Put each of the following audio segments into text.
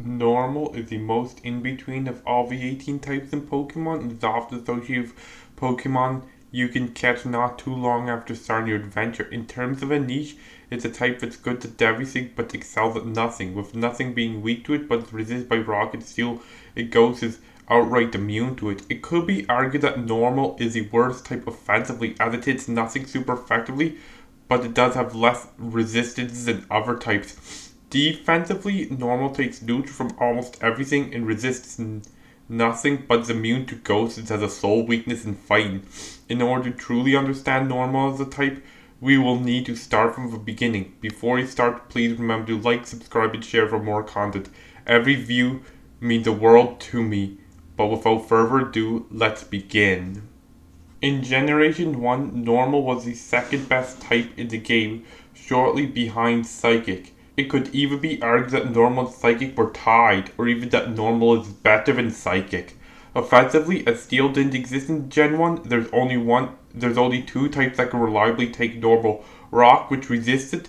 Normal is the most in-between of all the 18 types in Pokemon and is often associated with Pokemon you can catch not too long after starting your adventure. In terms of a niche, it's a type that's good at everything but excels at nothing, with nothing being weak to it but is resisted by rock and steel. It goes as outright immune to it. It could be argued that normal is the worst type offensively, as it hits nothing super effectively, but it does have less resistance than other types. Defensively, normal takes neutral from almost everything and resists nothing but is immune to ghosts and has a sole weakness in fighting. In order to truly understand normal as a type, we will need to start from the beginning. Before we start, please remember to like, subscribe, and share for more content. Every view means the world to me. But without further ado, let's begin. In Generation 1, Normal was the second best type in the game, shortly behind Psychic. It could even be argued that Normal and Psychic were tied, or even that Normal is better than Psychic. Offensively, as Steel didn't exist in Gen 1, there's only two types that can reliably take Normal. Rock, which resisted,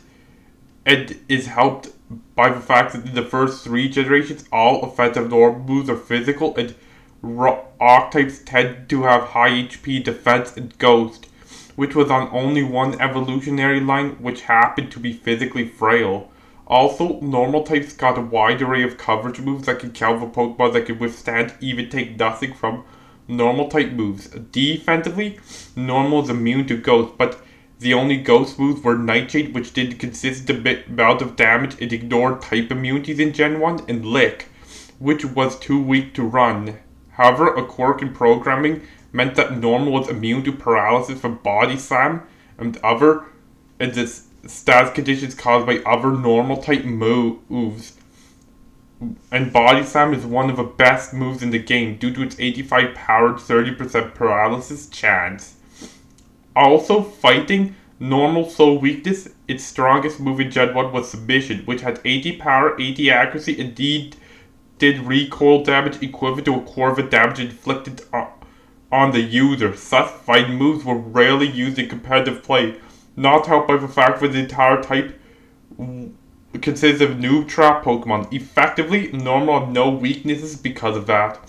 and is helped by the fact that in the first three generations, all offensive Normal moves are physical, and Rock types tend to have high HP, defense, and Ghost, which was on only one evolutionary line, which happened to be physically frail. Also, normal types got a wide array of coverage moves that can counter Pokemon that can withstand even take nothing from normal type moves. Defensively, normal is immune to Ghost, but the only Ghost moves were Nightshade, which did a consistent amount of damage and ignored type immunities in Gen 1, and Lick, which was too weak to run. However, a quirk in programming meant that normal was immune to paralysis from Body Slam and the status conditions caused by other normal type moves. And Body Slam is one of the best moves in the game due to its 85 powered 30% paralysis chance. Also, fighting normal soul weakness, its strongest move in Gen 1 was Submission, which had 80 power, 80 accuracy, and did recoil damage equivalent to a quarter of the damage inflicted on the user. Such fighting moves were rarely used in competitive play, not helped by the fact that the entire type consists of noob trap Pokemon. Effectively, Normal had no weaknesses because of that.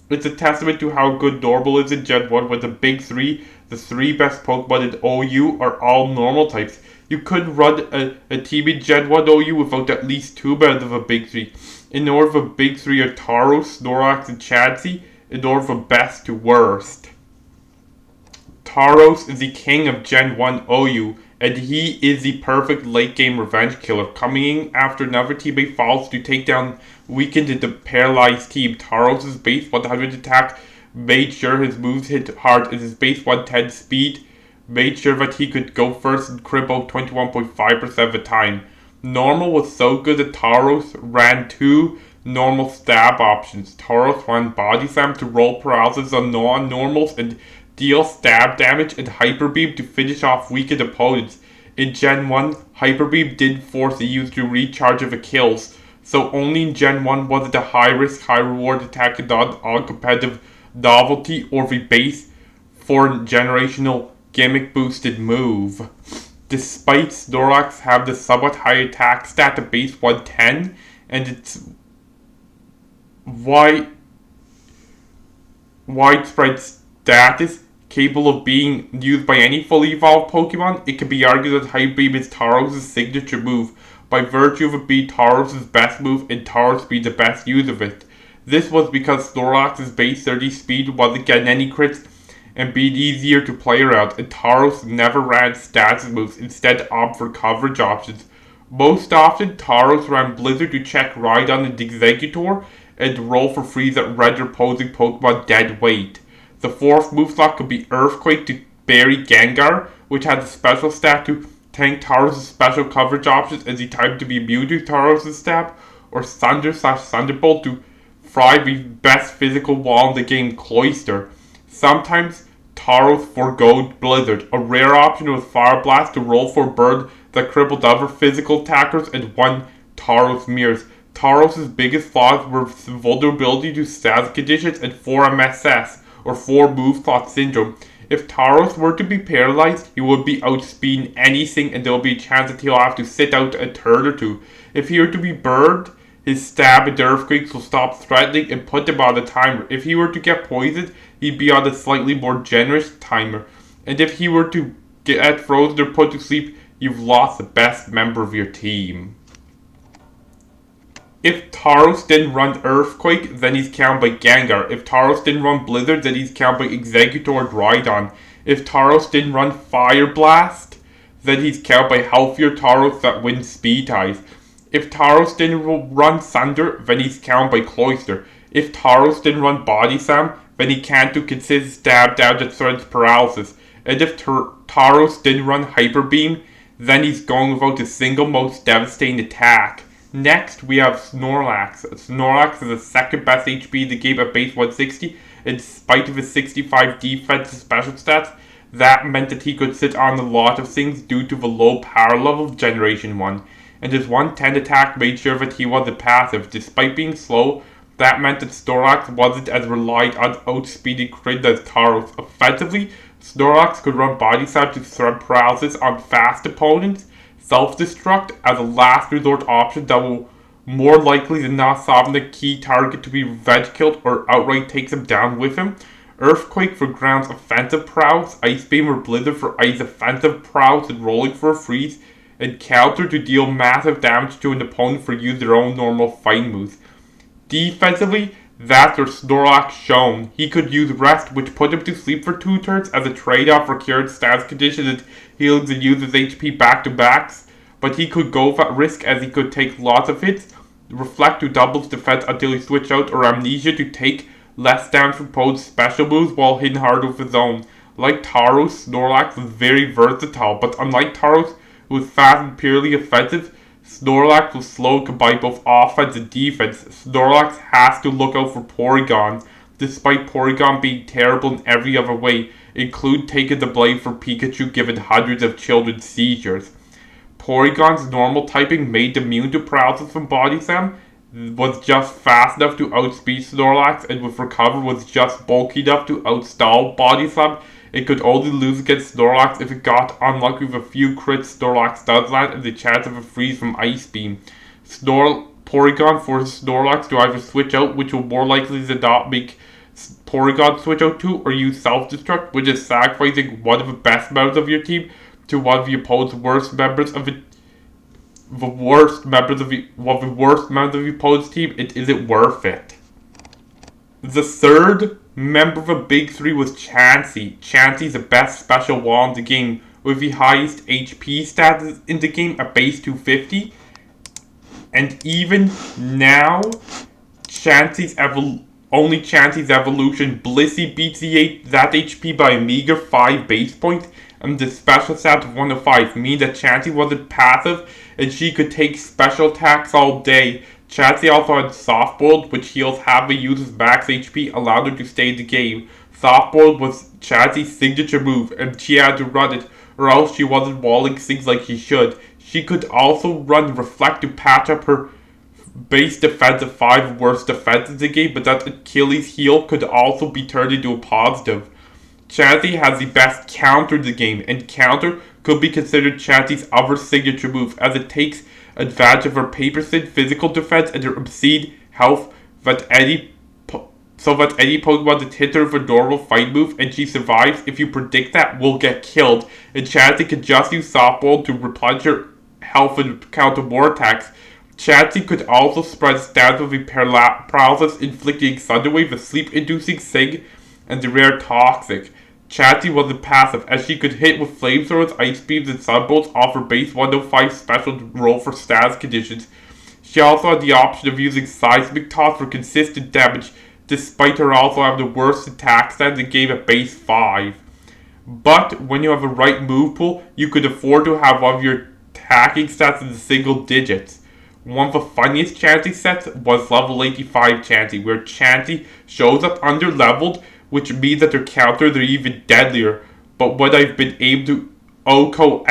It's a testament to how good Normal is in Gen 1 when the big three, the three best Pokemon in OU, are all normal types. You could run a team in Gen 1 OU without at least two members of a big three. In order for big three are Tauros, Snorlax, and Chansey, in order from best to worst. Tauros is the king of Gen 1 OU, and he is the perfect late game revenge killer, coming in after another teammate falls to take down weakened and paralyzed team. Tauros' base 100 attack made sure his moves hit hard, and his base 110 speed made sure that he could go first and cripple 21.5% of the time. Normal was so good that Tauros ran two normal stab options. Tauros ran Body Slam to roll paralysis on non-normals and deal stab damage, and Hyper Beam to finish off weakened opponents. In Gen 1, Hyper Beam didn't force the user to recharge of the kills, so only in Gen 1 was it a high risk, high reward attack and non-competitive novelty or the base for generational gimmick boosted move. Despite Snorlax have the somewhat high attack stat to base 110 and its widespread status capable of being used by any fully evolved Pokemon, it can be argued that Hyper Beam is Tauros' signature move, by virtue of it being Tauros' best move and Tauros being the best use of it. This was because Snorlax's base 30 speed wasn't getting any crits and being easier to play around, and Tauros never ran status moves, instead opted for coverage options. Most often, Tauros ran Blizzard to check Rhydon and Exeggutor, and roll for freeze that render opposing Pokemon dead weight. The fourth move slot could be Earthquake to bury Gengar, which has a special stat to tank Tauros' special coverage options as the time to be immune to Tauros' stab, or Thunder/Thunderbolt to fry the best physical wall in the game, Cloyster. Sometimes Tauros forgoed Blizzard. A rare option was Fire Blast to roll for burn that crippled other physical attackers and won Tauros mirrors. Tauros' biggest flaws were vulnerability to status conditions and 4MSS, or 4 move slot syndrome. If Tauros were to be paralyzed, he would be outspeeding anything and there will be a chance that he'll have to sit out a turn or two. If he were to be burned, his stab and earthquakes will stop threatening and put him on a timer. If he were to get poisoned, he'd be on a slightly more generous timer. And if he were to get frozen or put to sleep, you've lost the best member of your team. If Tauros didn't run Earthquake, then he's counted by Gengar. If Tauros didn't run Blizzard, then he's counted by Exeggutor or Rhydon. If Tauros didn't run Fire Blast, then he's counted by healthier Tauros that win speed ties. If Tauros didn't run Thunder, then he's counted by Cloyster. If Tauros didn't run Body Slam, then he can't do consistent stab down that threatens paralysis. And if Tauros didn't run Hyper Beam, then he's going without the single most devastating attack. Next, we have Snorlax. Snorlax is the second best HP in the game at base 160, in spite of his 65 defense and special stats. That meant that he could sit on a lot of things due to the low power level of Generation 1. And his 110 attack made sure that he wasn't passive. Despite being slow, that meant that Snorlax wasn't as reliant on outspeeding crit as Tauros. Offensively, Snorlax could run Body Slam to threat paralysis on fast opponents, self-destruct as a last resort option that will more likely than not stop the key target to be revenge killed or outright takes him down with him. Earthquake for ground's offensive prowess, Ice Beam or Blizzard for ice offensive prowess and rolling for a freeze, and Counter to deal massive damage to an opponent for use their own normal fighting moves. Defensively, that's where Snorlax shone. He could use Rest, which put him to sleep for 2 turns as a trade-off for cured status conditions and healings and uses HP back-to-backs, but he could go at risk as he could take lots of hits, Reflect to doubles defense until he switched out, or Amnesia to take less damage from opposed special moves while hitting hard with his own. Like Tauros, Snorlax was very versatile, but unlike Tauros, who was fast and purely offensive, Snorlax was slow and combined both offense and defense. Snorlax has to look out for Porygon, despite Porygon being terrible in every other way, including taking the blame for Pikachu giving hundreds of children seizures. Porygon's normal typing made immune to paralysis from Body Slam, was just fast enough to outspeed Snorlax, and with Recover was just bulky enough to outstall Body Slam. It could only lose against Snorlax if it got unlucky with a few crits Snorlax does land and the chance of a freeze from Ice Beam. Porygon forces Snorlax to either switch out, which will more likely than not make Porygon switch out too, or use Self-Destruct, which is sacrificing one of the best members of your team to one of the opponent's worst members of it. One of the worst members of the opponent's team. It isn't worth it. The third member of the big three was Chansey. Chansey's the best special wall in the game, with the highest HP stats in the game at base 250. And even now, only Chansey's evolution, Blissey, beats that HP by a meager 5 base points, and the special stat of 105, meaning that Chansey wasn't passive and she could take special attacks all day. Chansey also had Soft Boiled, which heals half the user's max HP, allowed her to stay in the game. Soft Boiled was Chansey's signature move, and she had to run it, or else she wasn't walling things like she should. She could also run Reflect to patch up her base defense of 5 worst defense in the game, but that Achilles heel could also be turned into a positive. Chansey has the best counter in the game, and counter could be considered Chansey's other signature move, as it takes advantage of her paper thin physical defense and her obscene health so that any Pokemon that hits her with a normal fight move and she survives, if you predict that, will get killed, and Chansey can just use Soft Ball to replenish her health and counter more attacks. Chansey could also spread stats with a paralysis inflicting Thunder Wave, a sleep-inducing Sing, and the rare Toxic. Chansey wasn't passive, as she could hit with Flamethrowers, Ice Beams, and Sunbolts off her base 105 special roll for status conditions. She also had the option of using Seismic Toss for consistent damage, despite her also having the worst attack stat in the game at base 5. But when you have the right move pool, you could afford to have one of your attacking stats in the single digits. One of the funniest Chansey sets was level 85 Chansey, where Chansey shows up under-leveled, which means that their counters are even deadlier. But when I've been able to OHKO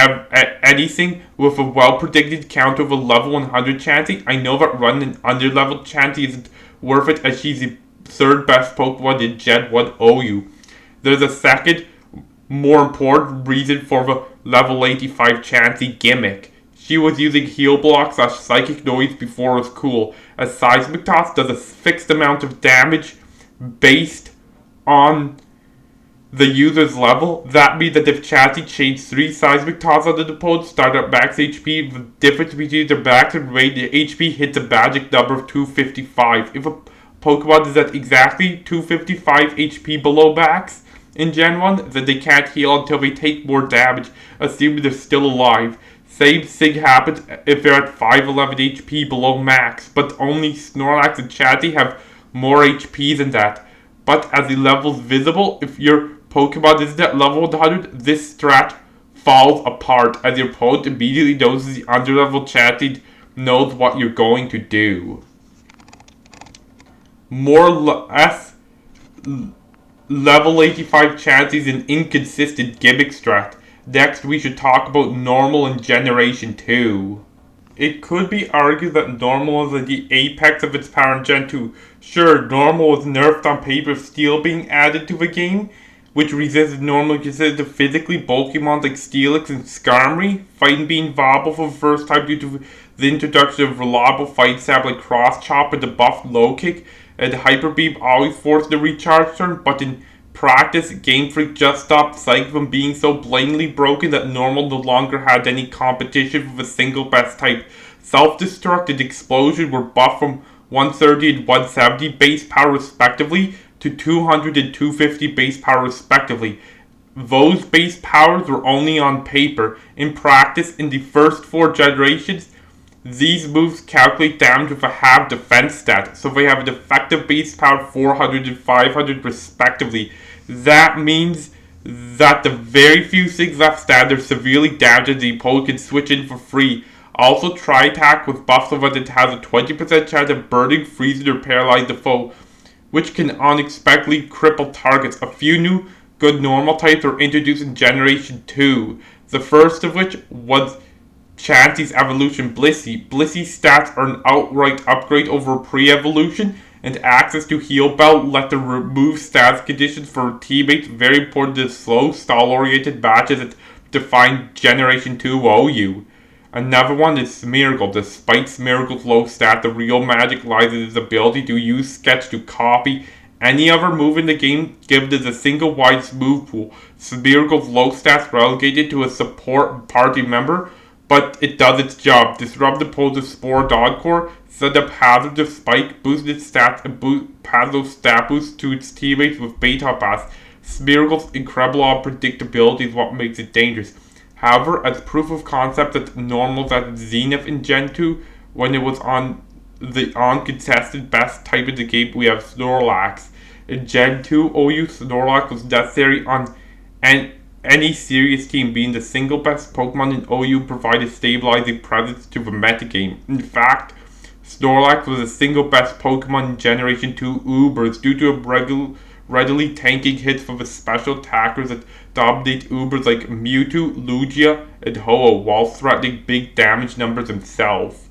anything with a well-predicted counter of a level 100 Chansey, I know that running an under-leveled Chansey isn't worth it, as she's the third best Pokemon in Gen 1 OU. There's a second, more important reason for the level 85 Chansey gimmick. she was using heal block / psychic noise before it was cool, as seismic toss does a fixed amount of damage based on the user's level. That means that if Chatty chains 3 seismic toss on the opponent, start at max HP, the difference between their max and rated HP hits a magic number of 255. If a Pokemon is at exactly 255 HP below max in Gen 1, then they can't heal until they take more damage, assuming they're still alive. Same thing happens if they're at 511 HP below max, but only Snorlax and Chatty have more HP than that. But as the level's visible, if your Pokemon isn't at level 100, this strat falls apart as your opponent immediately notices the underlevel Chatty knows what you're going to do. More or less, level 85 Chatty is an inconsistent gimmick strat. Next, we should talk about Normal in Generation 2. It could be argued that Normal is at the apex of its power in Gen 2. Sure, Normal was nerfed on paper, Steel being added to the game, which resisted Normal considered the physically bulky Pokemon like Steelix and Skarmory, fighting being viable for the first time due to the introduction of reliable fight stab like Cross Chop and the buffed Low Kick, and Hyper Beam always forced the recharge turn, but in practice, Game Freak just stopped Psychic from being so blatantly broken that Normal no longer had any competition with a single best type. Self-Destruct and Explosion were buffed from 130 and 170 base power respectively to 200 and 250 base power respectively. Those base powers were only on paper. In practice, in the first 4 generations, these moves calculate damage with a half defense stat, so they have an effective base power 400 and 500 respectively. That means that the very few things left standard severely damaged the opponent can switch in for free. Also, Tri-Attack with buff so that it has a 20% chance of burning, freezing, or paralyzing the foe, which can unexpectedly cripple targets. A few new good normal types were introduced in Generation 2, the first of which was Chansey's evolution Blissey. Blissey's stats are an outright upgrade over pre-evolution, and access to Heal Belt let them remove stats conditions for teammates, very important in slow, stall-oriented matches that define Generation 2 OU. Another one is Smeargle. Despite Smeargle's low stat, the real magic lies in its ability to use Sketch to copy any other move in the game, given it a single wide move pool. Smeargle's low stats relegated to a support party member, but it does its job. Disrupt the opponent's Spore Dodcore, send up Hazardous Spike, boost its stats, and pass those stat boosts to its teammates with Beta Pass. Smeargle's incredible unpredictability is what makes it dangerous. However, as proof of concept that Normal's at zenith in Gen 2, when it was on the uncontested best type in the game, we have Snorlax. In Gen 2 OU, Snorlax was necessary on any serious team, being the single best Pokemon in OU provided stabilizing presence to the metagame. In fact, Snorlax was the single best Pokemon in Generation 2 Ubers due to a readily tanking hits from the special attackers that dominate Ubers like Mewtwo, Lugia, and Ho-Oh, while threatening big damage numbers himself.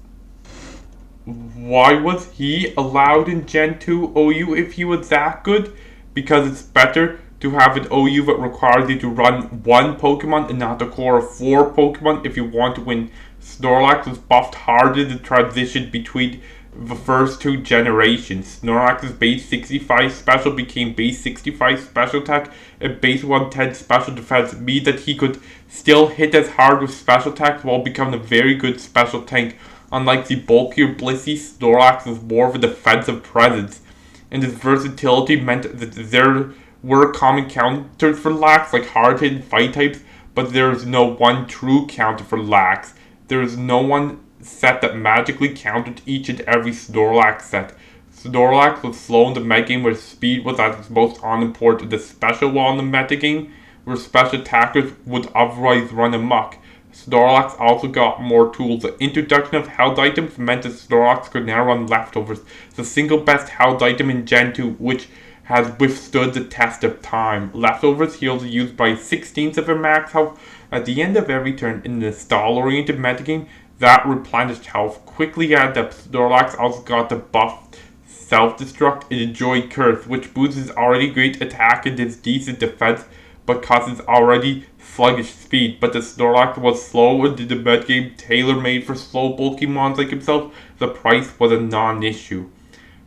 Why was he allowed in Gen 2 OU if he was that good? Because it's better to have an OU that requires you to run 1 Pokemon and not a core of 4 Pokemon if you want to win. Snorlax was buffed hard in the transition between the first 2 generations. Snorlax's base 65 special became base 65 special attack and base 110 special defense, meaning that he could still hit as hard with special attacks while becoming a very good special tank. Unlike the bulkier Blissey, Snorlax was more of a defensive presence, and his versatility meant that there were common counters for Lax, like hard-hitting fight types, but there is no one true counter for Lax. There is no one set that magically countered each and every Snorlax set. Snorlax was slow in the metagame where speed was at its most unimportant, the special wall in the metagame where special attackers would otherwise run amok. Snorlax also got more tools. The introduction of held items meant that Snorlax could now run leftovers, the single best held item in Gen 2, which has withstood the test of time. Leftovers heals are used by 16th of their max health at the end of every turn. In the stall-oriented metagame, that replenished health quickly added up. Snorlax also got the buff Self-Destruct and Enjoy Curse, which boosts his already great attack and his decent defense, because it's already sluggish speed, but the Snorlax was slow and did the metagame tailor-made for slow Pokemons like himself, the price was a non-issue.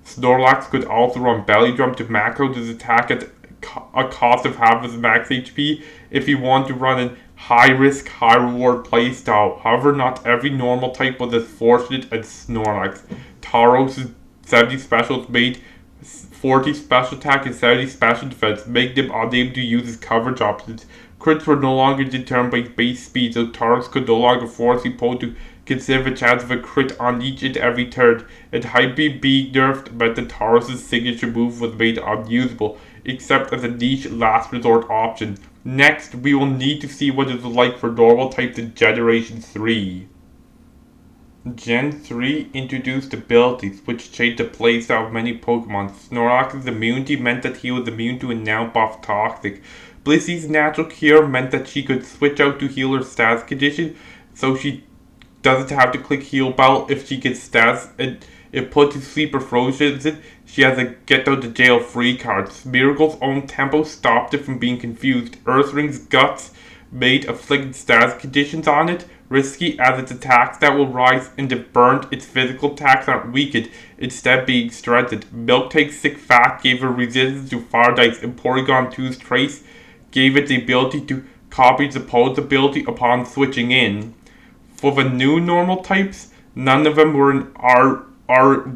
Snorlax could also run Belly Drum to max out his attack at a cost of half his max HP if he wanted to run an high-risk, high-reward playstyle. However, not every normal type was as fortunate as Snorlax. Tauros' 70 specials made 40 special attack and 70 special defense, making him unable to use his coverage options. Crits were no longer determined by base speed, so Tauros could no longer force the opponent to consider a chance of a crit on each and every turn, and Hype Beam being nerfed meant that Tauros' signature move was made unusable, except as a niche last resort option. Next, we will need to see what it was like for normal types in Generation 3. Gen 3 introduced abilities which changed the playstyle of many Pokemon. Snorlax's immunity meant that he was immune to a now buff Toxic. Blissey's natural cure meant that she could switch out to heal her status condition, so she doesn't have to click heal bell if she gets status, and if put to sleep or frozen, she has a get out of jail free card. Smeargle's own tempo stopped it from being confused. Earthring's guts made afflicted status conditions on it risky, as its attack stat will rise, and if burned, its physical attacks aren't weakened, instead being strengthened. Miltank's sick fat gave her resistance to fire dice, and Porygon 2's trace gave it the ability to copy its opponent's ability upon switching in. For the new normal types, none of them were in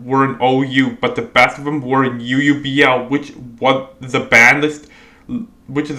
were in OU, but the best of them were in UUBL, which is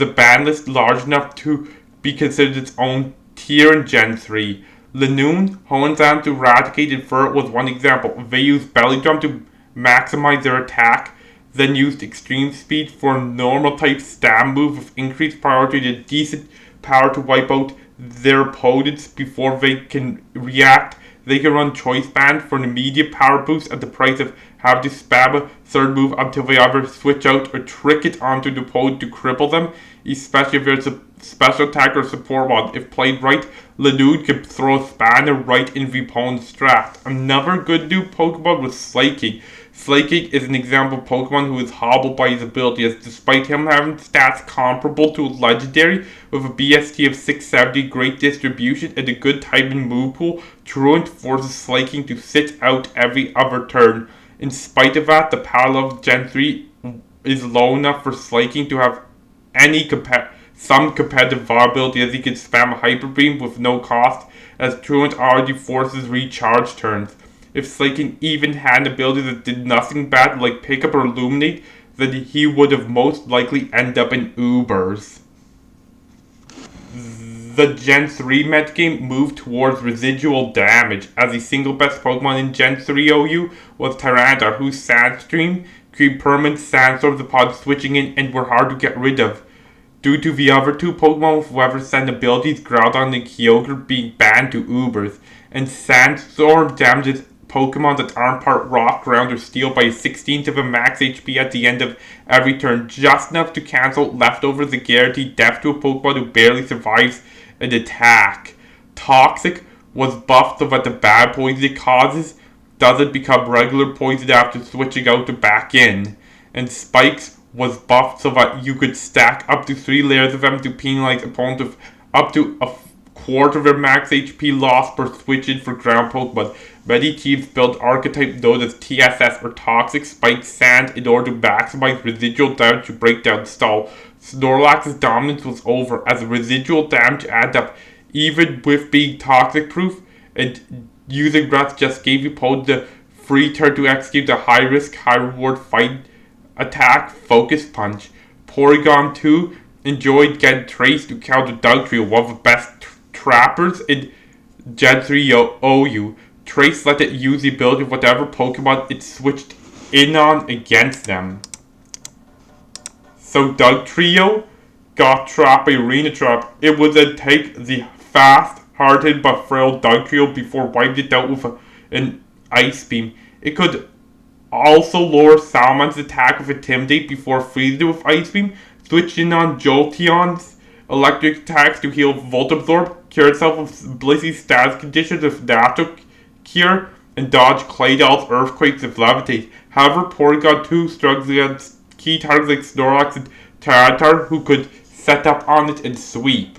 a ban list large enough to be considered its own tier in Gen 3. Lanoon, Hoenn to Eradicate and Ferret was one example. They used Belly Drum to maximize their attack, then used Extreme Speed for a normal type stab move with increased priority and decent power to wipe out their opponents before they can react. They can run Choice Band for an immediate power boost at the price of having to spam a third move until they either switch out or trick it onto the opponent to cripple them, especially if there's a special attack or support mod. If played right, Lanoon can throw a spanner right into the opponent's strat. Another good new Pokemon was Slaking. Slaking is an example of Pokemon who is hobbled by his ability, as despite him having stats comparable to a legendary with a BST of 670, great distribution, and a good timing move pool, Truant forces Slaking to sit out every other turn. In spite of that, the power level of Gen 3 is low enough for Slaking to have some competitive viability, as he can spam a Hyper Beam with no cost, as Truant already forces recharge turns. If Slaking even had an ability that did nothing bad like Pick Up or Illuminate, then he would have most likely ended up in Ubers. The Gen 3 metagame moved towards residual damage, as the single best Pokemon in Gen 3 OU was Tyranitar, whose Sandstream created permanent sandstorms upon switching in and were hard to get rid of, due to the other two Pokemon with Weather Sand abilities, Groudon and Kyogre, being banned to Ubers, and Sandstorm damages Pokemon that aren't part Rock, Ground, or Steel by a 16th of a max HP at the end of every turn, just enough to cancel leftovers and guarantee death to a Pokemon who barely survives an attack. Toxic was buffed so that the bad poison it causes doesn't become regular poison after switching out to back in, and Spikes was buffed so that you could stack up to 3 layers of them to penalize opponents with up to a quarter of their max HP loss per switch in for ground Pokemon. Many teams build archetype known as TSS or Toxic Spike Sand in order to maximize residual damage to break down stall. Snorlax's dominance was over, as the residual damage added up even with being toxic proof, and using Breath just gave your opponent the free turn to execute the high risk, high reward fight attack Focus Punch. Porygon 2 enjoyed getting Trace to counter Dugtrio, one of the best trappers in Gen 3 OU. Trace let it use the ability of whatever Pokemon it switched in on against them. So Dugtrio got trapped by Arena Trap. It would then take the fast-hearted but frail Dugtrio before wiping it out with an Ice Beam. It could also lower Salaman's attack with Intimidate before freezing it with Ice Beam, switch in on Jolteon's electric attacks to heal Volt Absorb, cure itself of Blissey's status conditions with Natural Cure, and dodge Claydol's Earthquakes with Levitate. However, Porygon 2 struggles against key targets like Snorlax and Tyranitar, who could set up on it and sweep.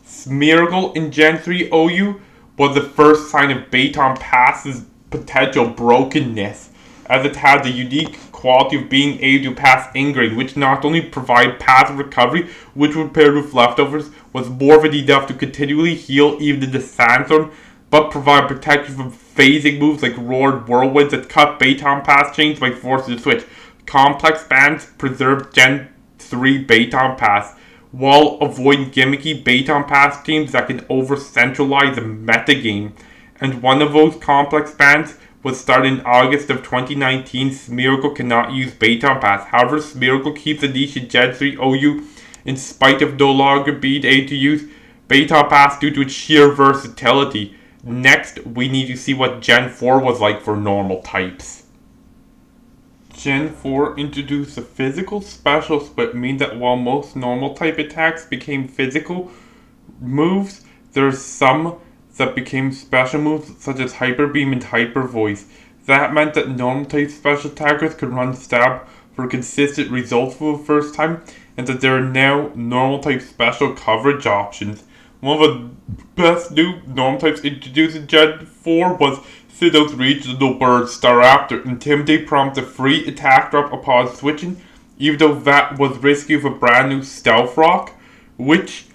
Smeargle in Gen 3 OU was the first sign of Baton Pass's potential brokenness, as it had the unique quality of being able to pass Ingrain, which not only provide passive recovery, which when paired with leftovers was more than enough to continually heal even in the Sandstorm, but provide protection from phasing moves like Roared Whirlwinds that cut Baton Pass chains by forcing the switch. Complex bans preserved Gen 3 Baton Pass, while avoiding gimmicky Baton Pass teams that can over-centralize the metagame. And one of those complex bans was started in August of 2019. Smeargle cannot use Baton Pass. However, Smeargle keeps a niche in Gen 3 OU in spite of no longer being able to use Baton Pass due to its sheer versatility. Next, we need to see what Gen 4 was like for normal types. Gen 4 introduced a physical special split, meaning that while most normal type attacks became physical moves, there's some that became special moves such as Hyper Beam and Hyper Voice. That meant that normal type special attackers could run stab for consistent results for the first time, and that there are now normal type special coverage options. One of the best new normal types introduced in Gen 4 was Sidow's Regional Bird Staraptor. Intimidate prompts a free attack drop upon switching, even though that was risky with a brand new Stealth Rock, which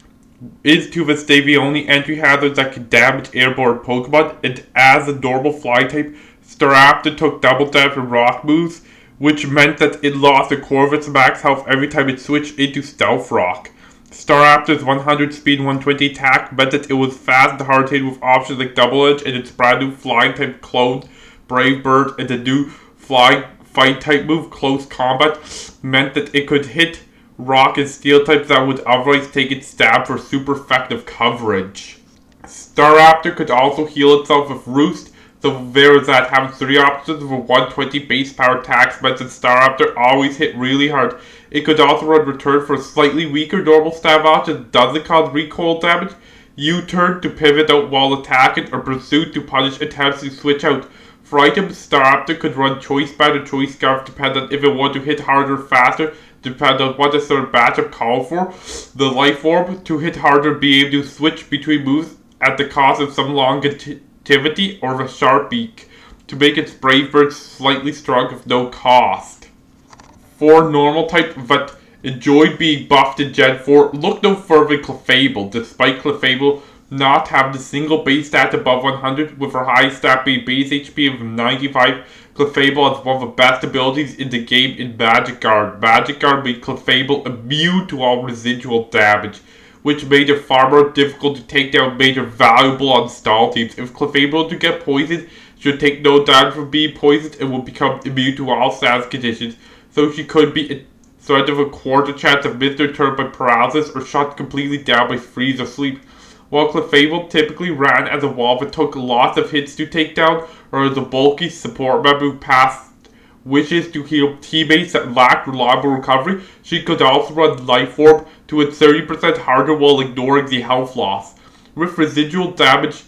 is to this day the only entry hazard that can damage airborne Pokemon, and as a normal fly type, Staraptor took double damage from rock moves, which meant that it lost a core of its max health every time it switched into Stealth Rock. Staraptor's 100 speed and 120 attack meant that it was fast and hard-hitting with options like Double Edge and its brand new flying type clone, Brave Bird, and the new flying fight type move, Close Combat, meant that it could hit rock and steel types that would otherwise take its stab for super effective coverage. Staraptor could also heal itself with Roost, so there was that. Having 3 options of a 120 base power attacks meant that Staraptor always hit really hard. It could also run Return for a slightly weaker normal stab option that doesn't cause recoil damage, U-turn to pivot out while attacking, or Pursuit to punish attempts to switch out. For items, Staraptor could run Choice Band or Choice Scarf depending on if it wanted to hit harder or faster, depending on what the sort of matchup called for. The Life Orb to hit harder, be able to switch between moves at the cost of some longevity, or the Sharp Beak to make its Brave Bird slightly strong with no cost. For normal type that enjoyed being buffed in Gen 4, look no further than Clefable. Despite Clefable not having a single base stat above 100, with her highest stat being base HP of 95, Clefable has one of the best abilities in the game in Magic Guard. Magic Guard made Clefable immune to all residual damage, which made it far more difficult to take down major valuable install teams. If Clefable to get poisoned, she would take no damage from being poisoned and would become immune to all status conditions, so she could be a threat of a quarter chance of missed her turn by paralysis or shut completely down by freeze or sleep. While Clefable typically ran as a wall that took lots of hits to take down, or as a bulky support member who passed wishes to heal teammates that lacked reliable recovery, she could also run Life Orb to its 30% harder while ignoring the health loss. With residual damage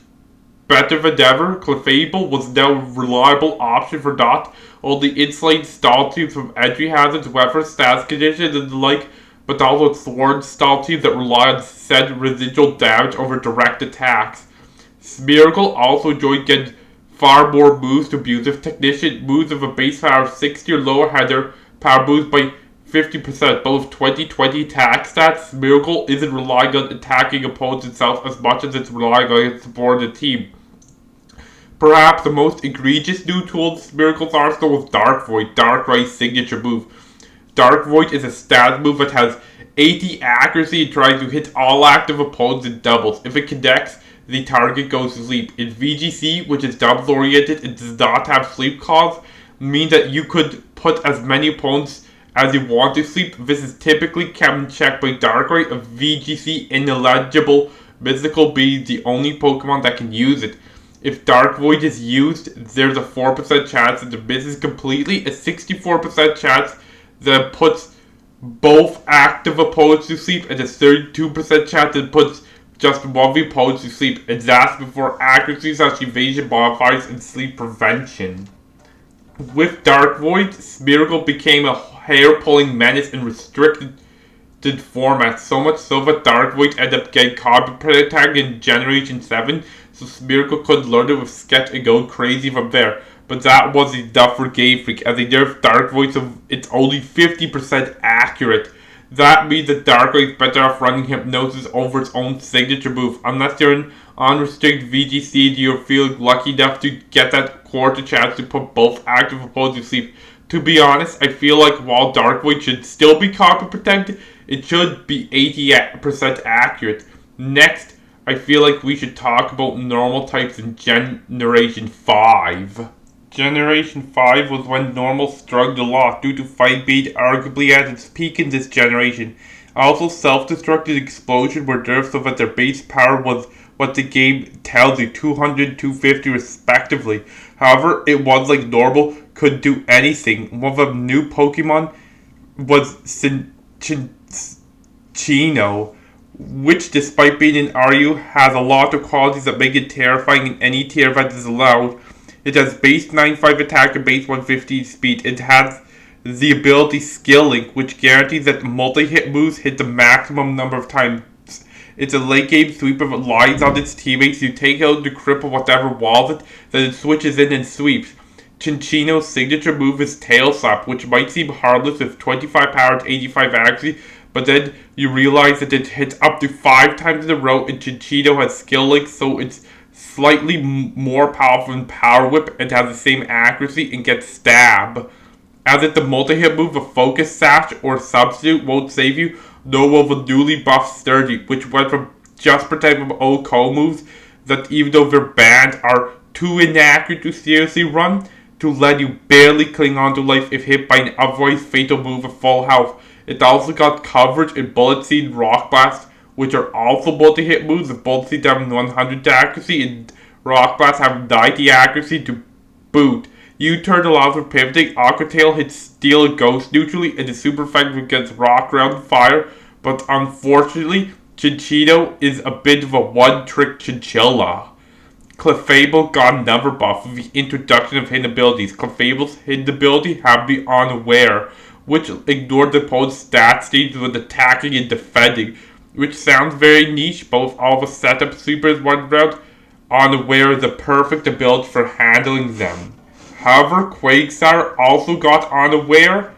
better than ever, Clefable was now a reliable option for not only insulating stall teams from entry hazards, weather, status conditions, and the like, but also sworn stall teams that rely on said residual damage over direct attacks. Smeargle also joined getting far more moves to abuse. If Technician moves of a base power of 60 or lower had their power boost by 50%, both 2020 attack stats, Smeargle isn't relying on attacking opponents itself as much as it's relying on its supporting team. Perhaps the most egregious new tool in Smeargle's arsenal was Dark Void, Darkrai's signature move. Dark Void is a stat move that has 80 accuracy and tries to hit all active opponents in doubles. If it connects, the target goes to sleep. In VGC, which is doubles oriented and does not have sleep calls, means that you could put as many opponents as you want to sleep. This is typically kept in check by Darkrai, a VGC ineligible mythical being the only Pokemon that can use it. If Dark Void is used, there's a 4% chance that it misses completely, a 64% chance that it puts both active opponents to sleep, and a 32% chance that it puts just one of the opponents to sleep, and that's before accuracy such evasion modifiers and sleep prevention. With Dark Void, Smeargle became a hair-pulling menace and restricted format, so much so that Dark Void ended up getting Copy Protect in Generation 7, so Spherical could learn it with Sketch and go crazy from there. But that wasn't enough for Game Freak, as they nerfed Dark Void so it's only 50% accurate. That means that Dark Void is better off running Hypnosis over its own signature move, unless you're an unrestricted VGC and you're feeling lucky enough to get that quarter chance to put both active opponents to sleep. To be honest, I feel like while Dark Void should still be copy protected, it should be 80% accurate. Next, I feel like we should talk about normal types in Generation 5. Generation 5 was when normal struggled a lot due to fight being arguably at its peak in this generation. Also, self-destructive explosion were nerfed so that their base power was what the game tells you, 200, 250 respectively. However, it was like normal, could do anything. One of the new Pokemon was Chino, which despite being an RU has a lot of qualities that make it terrifying in any tier that is allowed. It has base 95 attack and base 150 speed. It has the ability Skill Link, which guarantees that multi-hit moves hit the maximum number of times. It's a late game sweeper that relies on its teammates to take out the cripple whatever walls it, then it switches in and sweeps. Chinchino's signature move is Tail Slap, which might seem harmless with 25 power and 85 accuracy, but then you realize that it hits up to 5 times in a row, and Chinchino has Skill Link, so it's slightly more powerful than Power Whip and has the same accuracy and gets Stab. As if the multi-hit move of Focus Sash or Substitute won't save you, no of a newly buffed Sturdy, which went from just protecting from old co moves that even though they're banned are too inaccurate to seriously run, to let you barely cling on to life if hit by an otherwise fatal move of full health. It also got coverage in Bullet Seed and Rock Blast, which are also multi-hit moves with Bullet Seed having 100 accuracy and Rock Blast having 90 accuracy to boot. U-turn allows for pivoting, Aqua Tail hits Steel and Ghost neutrally, and is super effective against Rock, Ground, and Fire, but unfortunately, Chinchino is a bit of a one-trick chinchilla. Clefable got another buff with the introduction of hidden abilities. Clefable's hidden ability had to be Unaware, which ignored the opponent's stat stages when attacking and defending, which sounds very niche, but with all the setup sweepers one round, Unaware is the perfect ability for handling them. However, Quagsire also got Unaware,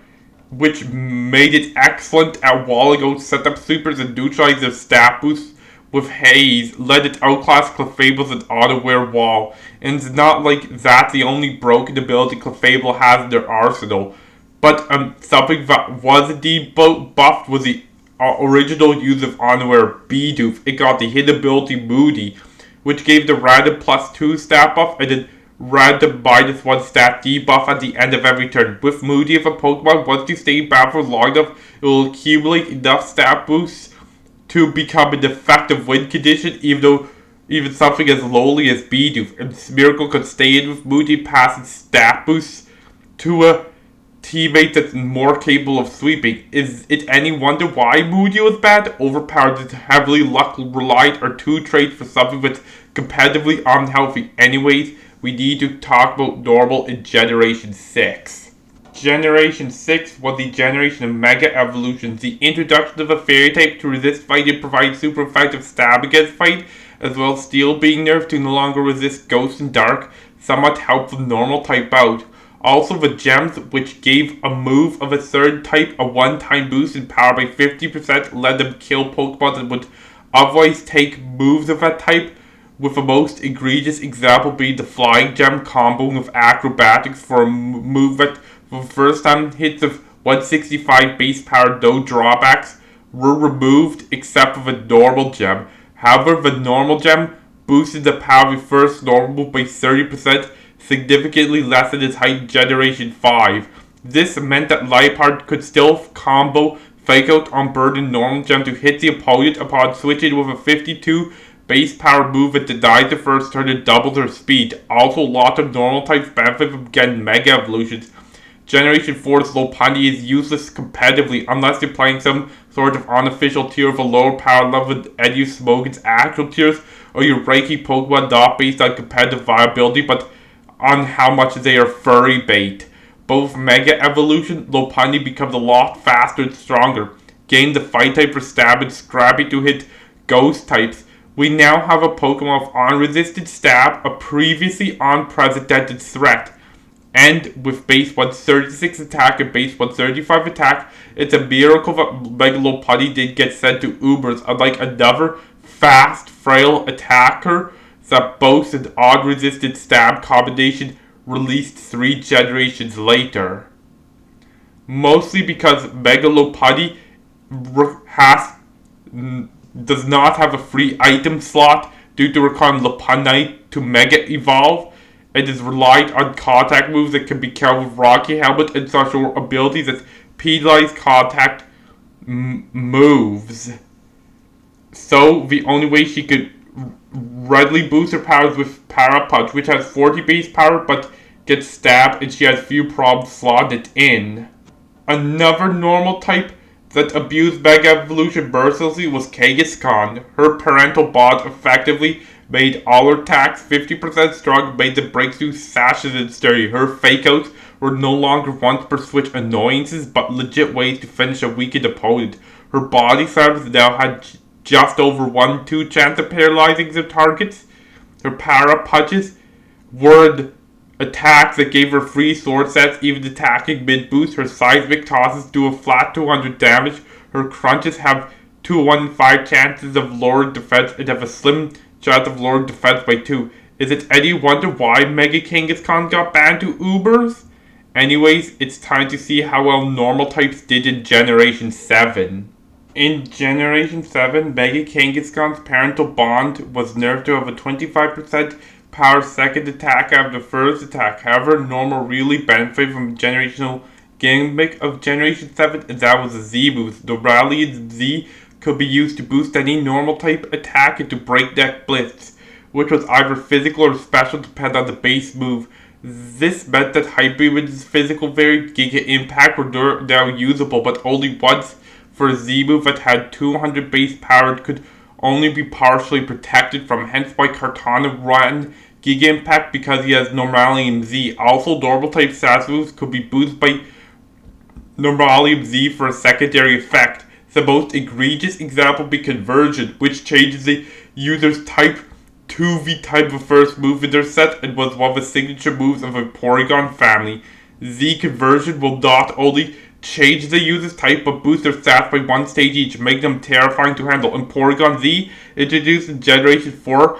which made it excellent at walling out setup sweepers and neutralizing their stat boosts. With Haze, let it outclass Clefable's an Unaware wall, and it's not like that's the only broken ability Clefable has in their arsenal. But something that was indeed buffed was the original use of Unaware Bidoof. It got the hidden ability Moody, which gave the random +2 stat buff and then random -1 stat debuff at the end of every turn. With Moody, if a Pokemon wants to stay in battle for long enough, it will accumulate enough stat boosts to become an effective win condition, even something as lowly as Bidoof. And Smeargle could stay in with Moody, passing stat boosts to a teammate that's more capable of sweeping. Is it any wonder why Moody was bad? Overpowered and heavily luck reliant are two traits for something that's competitively unhealthy. Anyways, we need to talk about normal in Generation 6. Generation 6 was the generation of Mega Evolutions, the introduction of a Fairy type to resist fight and provide super effective stab against fight, as well as Steel being nerfed to no longer resist Ghost and Dark, somewhat helped the normal type out. Also the Gems, which gave a move of a third type a one-time boost in power by 50%, let them kill Pokemon that would otherwise take moves of that type, with the most egregious example being the Flying Gem comboing with Acrobatics for a move that for the first time hits of 165 base power, no drawbacks, were removed except for the normal gem. However, the normal gem boosted the power of the first normal move by 30%, significantly less than its height in Generation 5. This meant that Liepard could still combo Fake Out on Bird and normal gem to hit the opponent upon switching with a 52 base power move that denied the first turn and doubled their speed. Also, lots of normal types benefit from getting Mega Evolutions. Generation 4's Lopunny is useless competitively unless you're playing some sort of unofficial tier of a lower power level with any Smogon's actual tiers, or you're ranking Pokemon not based on competitive viability but on how much they are furry bait. Both Mega Evolution, Lopunny becomes a lot faster and stronger. gain the Fight type for Stab and Scrappy to hit Ghost types. We now have a Pokemon with unresisted Stab, a previously unprecedented threat. And with base 136 attack and base 135 attack, it's a miracle that Megaloputty did get sent to Ubers, unlike another fast, frail attacker that boasts an unresisted Stab combination released 3 generations later. Mostly because Megaloputty does not have a free item slot due to requiring Lopunite to Mega Evolve. It is relied on contact moves that can be killed with Rocky Helmet and such abilities as penalized contact moves. So the only way she could readily boost her powers with Para Punch, which has 40 base power but gets stabbed and she has few problems slotted in. Another normal type that abused Mega Evolution mercilessly was Kangaskhan. Her parental bond effectively made all her attacks 50% strong, made the breakthrough sashes and sturdy. Her fake outs were no longer once per switch annoyances, but legit ways to finish a weakened opponent. Her body slams now had just over 1-2 chance of paralyzing their targets. Her Para Punches were attacks that gave her free sword sets, even attacking mid-boost. Her seismic tosses do a flat 200 damage. Her crunches have 2 1 in 5 chances of lowered defense and have a slim chance of lowered defense by 2. Is it any wonder why Mega Kangaskhan got banned to Ubers? Anyways, it's time to see how well normal types did in Generation 7. In Generation 7, Mega Kangaskhan's parental bond was nerfed to have a 25% power second attack after first attack. However, normal really benefited from the generational gimmick of Generation 7, and that was a Z boost. The Ralliant Z could be used to boost any normal type attack into Breakneck Blitz, which was either physical or special depending on the base move. This meant that Hyperbeam's physical variant Giga Impact were now usable, but only once for a Z move that had 200 base power could only be partially protected from, hence why Kartana ran Giga Impact because he has Normalium Z. Also, normal type SAS moves could be boosted by Normalium Z for a secondary effect. The most egregious example would be Conversion, which changes the user's type to the type of first move in their set and was one of the signature moves of a Porygon family. Z Conversion will not only change the user's type but boost their stats by 1 stage each, making them terrifying to handle. And Porygon Z, introduced in Generation 4,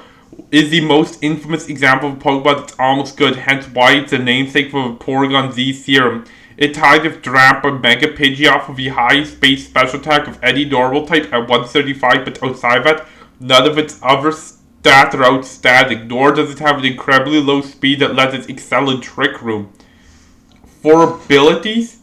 is the most infamous example of a Pokemon that's almost good, hence why it's the namesake for the Porygon Z serum. It ties with Drampa Mega Pidgeoff with the highest base special attack of any normal type at 135, but outside that, none of its other stats are outstanding, nor does it have an incredibly low speed that lets it excel in Trick Room. For abilities,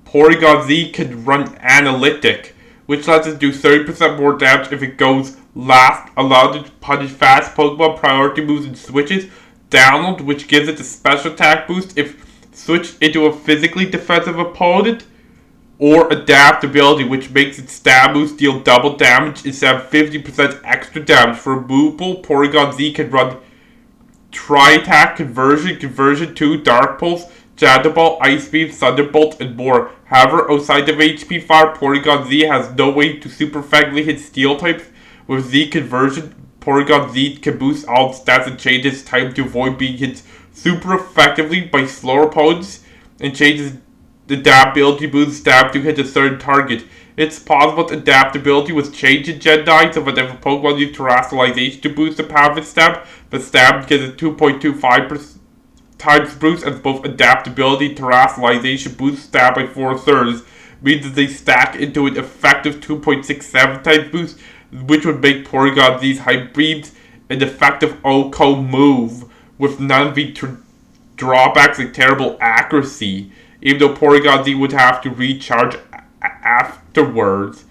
Porygon Z can run Analytic, which lets it do 30% more damage if it goes last, allowed it to punish fast Pokemon priority moves and switches. Download, which gives it a special attack boost if switched into a physically defensive opponent, or Adaptability, which makes its stab moves deal double damage instead of 50% extra damage. For removal, Porygon Z can run Tri-Attack, Conversion, Conversion 2, Dark Pulse, Shadow Ball, Ice Beam, Thunderbolt, and more. However, outside of HP Fire, Porygon Z has no way to super effectively hit Steel types. With Z Conversion, Porygon Z can boost all its stats and change its type to avoid being hit super effectively by slower opponents, and changes the Adaptability boost stab to hit a certain target. It's possible that Adaptability was changed in Gen 9 so that if a Pokemon used Terastallization to boost the power of its stab, the stab gets a 2.25% times boost, as both Adaptability and Terastallization boost stab by 4/3, means that they stack into an effective 2.67 times boost, which would make Porygon Z's Hype Beams an effective OHKO move, with none of the drawbacks like terrible accuracy, even though Porygon Z would have to recharge afterwards.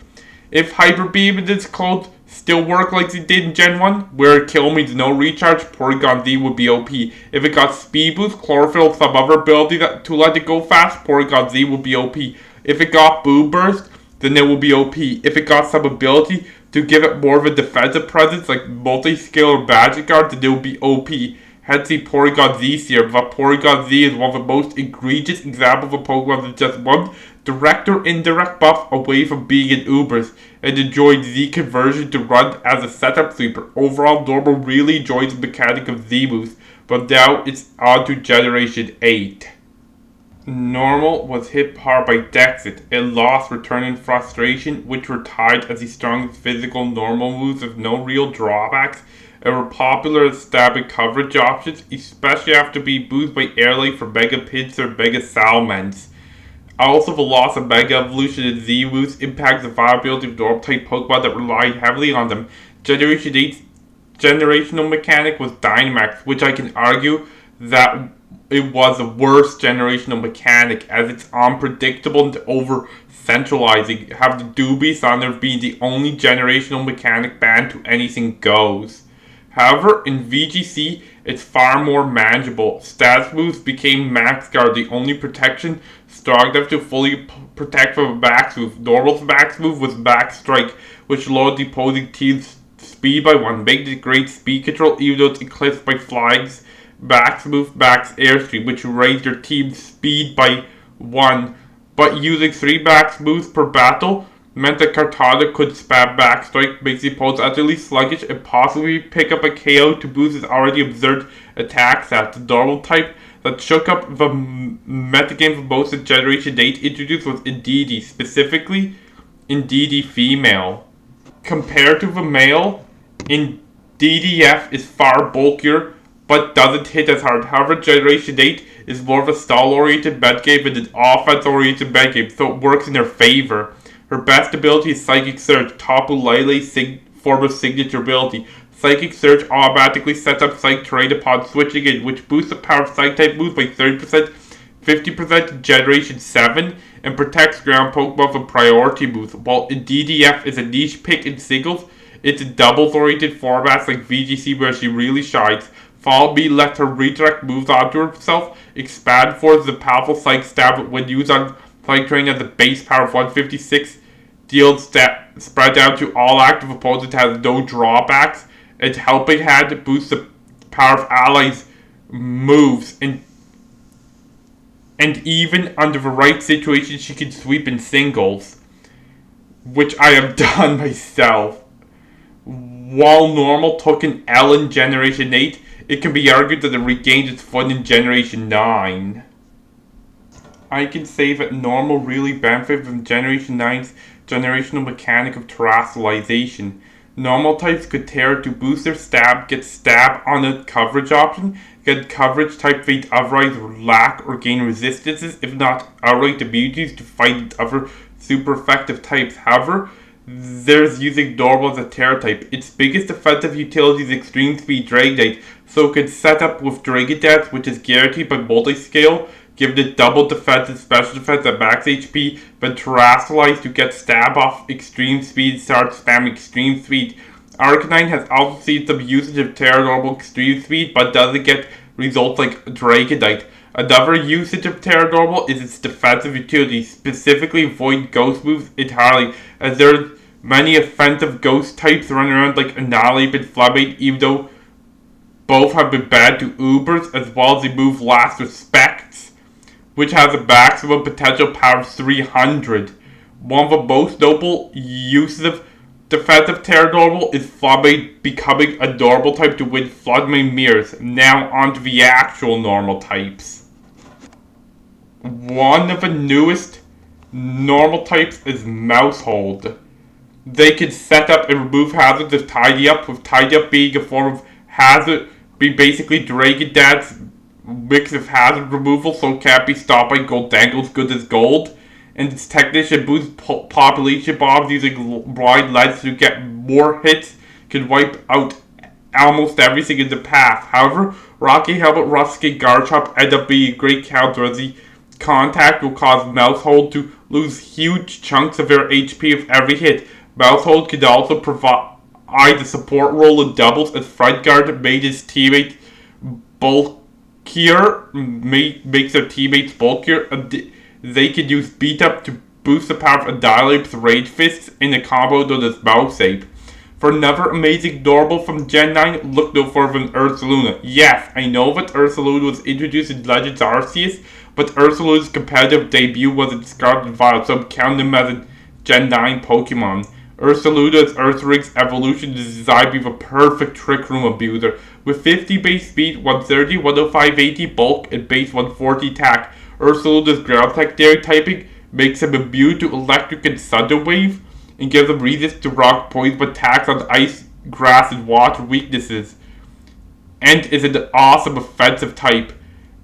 If Hyper Beam and its clones still work like they did in Gen 1, where kill means no recharge, Porygon Z would be OP. If it got Speed Boost, Chlorophyll, some other ability to let it go fast, Porygon Z would be OP. If it got Boom Burst, then it will be OP. If it got some ability to give it more of a defensive presence, like Multi-Skill or Magic Guard, then it will be OP. Hetzy Porygon Z series, but Porygon Z is one of the most egregious examples of Pokemon that's just one direct or indirect buff away from being an Ubers, and enjoyed Z conversion to run as a setup sweeper. Overall, Normal really enjoys the mechanic of Z moves, but now it's on to Generation 8. Normal was hit hard by Dexit. It lost Return and Frustration, which were tied as the strongest physical Normal moves with no real drawbacks, and were popular as stabbing coverage options, especially after being boosted by Airlight for Mega Pins or Mega Salmons. Also, the loss of Mega Evolution and Z moves impacts the viability of Normal-type Pokemon that rely heavily on them. Generation 8's generational mechanic was Dynamax, which I can argue that it was a worse generational mechanic as it's unpredictable and over-centralizing. Have the dubious honor of being the only generational mechanic banned to anything goes. However, in VGC, it's far more manageable. Status moves became Max Guard, the only protection strong enough to fully protect from a max move. Normal's max move was Max Strike, which lowered the opposing team's speed by 1, making it great speed control even though it's eclipsed by Flying's max move Max Airstream, which raised your team's speed by 1. But using 3 max moves per battle meant that Kartana could spam Max Strike, makes the opponent utterly sluggish, and possibly pick up a KO to boost his already absurd attack stats. The Normal type that shook up the metagame for most of Generation 8 introduced was Indeedee, specifically Indeedee Female. Compared to the male, Indeedee is far bulkier, but doesn't hit as hard. However, Generation 8 is more of a stall-oriented metagame than an offense-oriented metagame, so it works in her favor. Her best ability is Psychic Surge, Tapu Lele's form of signature ability. Psychic Surge automatically sets up Psych Terrain upon switching in, which boosts the power of Psych-type moves by 30%, 50% in Generation 7, and protects ground Pokemon from priority moves. While Indeedee is a niche pick in singles, it's in doubles-oriented formats like VGC where she really shines. Follow Me lets her redirect moves onto herself. Expand Force is a powerful Psych stab when used on Psych Terrain at the base power of 156. Deals spread down to all active opponents has no drawbacks. Its Helping Hand boosts the power of allies' moves, and even under the right situation she can sweep in singles, which I have done myself. While Normal took an L in Generation 8, it can be argued that it regained its fun in Generation 9. I can say that Normal really benefited from Generation 9's generational mechanic of Terastallization. Normal types could tear to boost their stab, get stab on a coverage option, get coverage type feat otherwise lack or gain resistances, if not outright immunities to fight other super effective types. However, there's using Normal as a Terra type. Its biggest defensive utility is Extreme Speed Dragonite, so it can set up with Dragon Dance, which is guaranteed by multi-scale, giving it double defense and special defense at max HP, but Terastallize to get stab off extreme speed and start spamming extreme speed. Arcanine has also seen some usage of Terra Normal extreme speed, but doesn't get results like Dragonite. Another usage of Terra Normal is its defensive utility, specifically avoiding ghost moves entirely, as there are many offensive ghost types running around like Annihilate and Floodmate, even though both have been banned to Ubers, as well as the move Last Respects, which has a maximum potential power of 300. One of the most notable uses of defensive Terra Normal is Floodmate becoming a normal type to win Floodmate Mirrors. Now onto the actual normal types. One of the newest normal types is Mousehold. They can set up and remove hazards of Tidy Up, with Tidy Up being a form of hazard, being basically Dragon Dance mix of hazard removal, so it can't be stopped by Goldangle's good as gold. And its technician boosts population bombs using blind lens to get more hits, can wipe out almost everything in the path. However, Rocky Helmet, Ruskin, Garchomp end up being a great counter, as the contact will cause Mousehold to lose huge chunks of their HP with every hit. Mousehold can also provide a support role in doubles, as Front Guard made his teammate bulkier, makes their teammates bulkier, and they can use Beat Up to boost the power of Annihilate's Rage Fists in a combo known as Mouse Ape. For another amazing normal from Gen 9, look no further than Ursaluna. Yes, I know that Ursaluna was introduced in Legends Arceus, but Ursaluna's competitive debut was in Scarlet and Violet, so I'm counting him as a Gen 9 Pokemon. Ursaluna's Earth Ring's evolution is designed to be the perfect Trick Room abuser. With 50 base speed, 130, 105 AT bulk, and base 140 attack, Ursaluna's ground secondary typing makes him immune to electric and thunder wave, and gives him resist to rock poison but attacks on ice, grass, and water weaknesses. And is an awesome offensive type.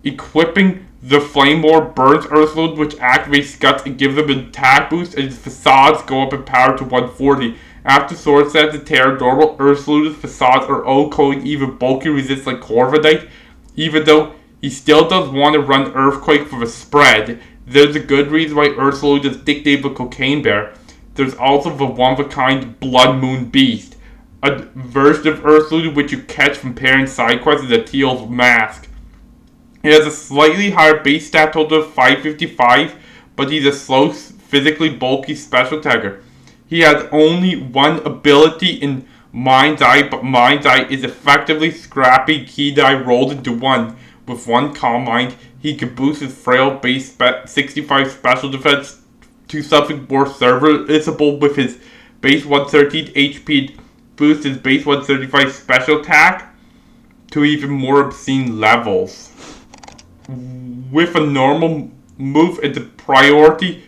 Equipping the Flame Orb burns Ursaluna, which activates Guts and gives him an attack boost, and his facades go up in power to 140. After Sword Stance and Terra Normal, Ursaluna's facades are all-coating even bulky resist like Corviknight, even though he still does want to run Earthquake for the spread. There's a good reason why Ursaluna is nicknamed the Cocaine Bear. There's also the one-of-a-kind Bloodmoon Beast, a version of Ursaluna which you catch from pairing side quests in the Teal's Mask. He has a slightly higher base stat total of 555, but he's a slow, physically bulky special attacker. He has only one ability in Mind's Eye, but Mind's Eye is effectively scrappy key die rolled into one. With one Calm Mind, he can boost his frail base 65 special defense to something more serviceable with his base 113 HP and boost his base 135 special attack to even more obscene levels. With a normal move and the priority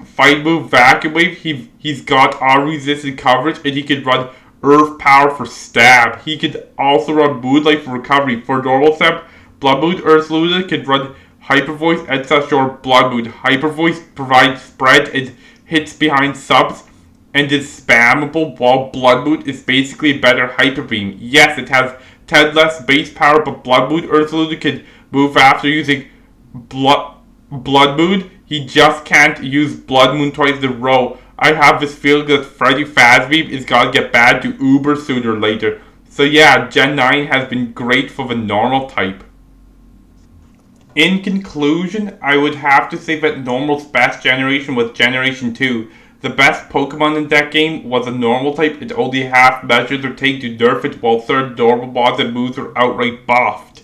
fight move Vacuum Wave, he's got all resistant coverage and he can run Earth Power for stab. He can also run Moonlight for recovery. For normal stab, Bloodmoon Ursaluna can run Hyper Voice and such or Bloodmoon. Hyper Voice provides spread and hits behind subs and is spammable, while Bloodmoon is basically a better Hyper Beam. Yes, it has 10 less base power, but Bloodmoon Ursaluna can move after using Bloodmoon. He just can't use Bloodmoon twice in a row. I have this feeling that Freddy Fazbeam is gonna get bad to Uber sooner or later. So yeah, Gen 9 has been great for the normal type. In conclusion, I would have to say that Normal's best generation was Generation 2. The best Pokemon in that game was a normal type, and only half measures are taken to nerf it, while certain normal mods and moves are outright buffed.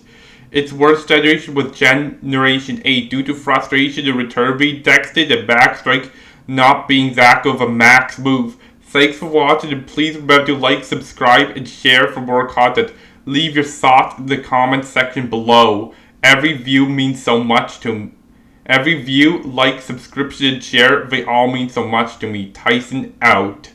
Its worst generation was Generation 8 due to frustration and return being texted and Max Strike not being that of a max move. Thanks for watching, and please remember to like, subscribe, and share for more content. Leave your thoughts in the comments section below. Every view means so much to me. Every view, like, subscription, and share, they all mean so much to me. Tyson out.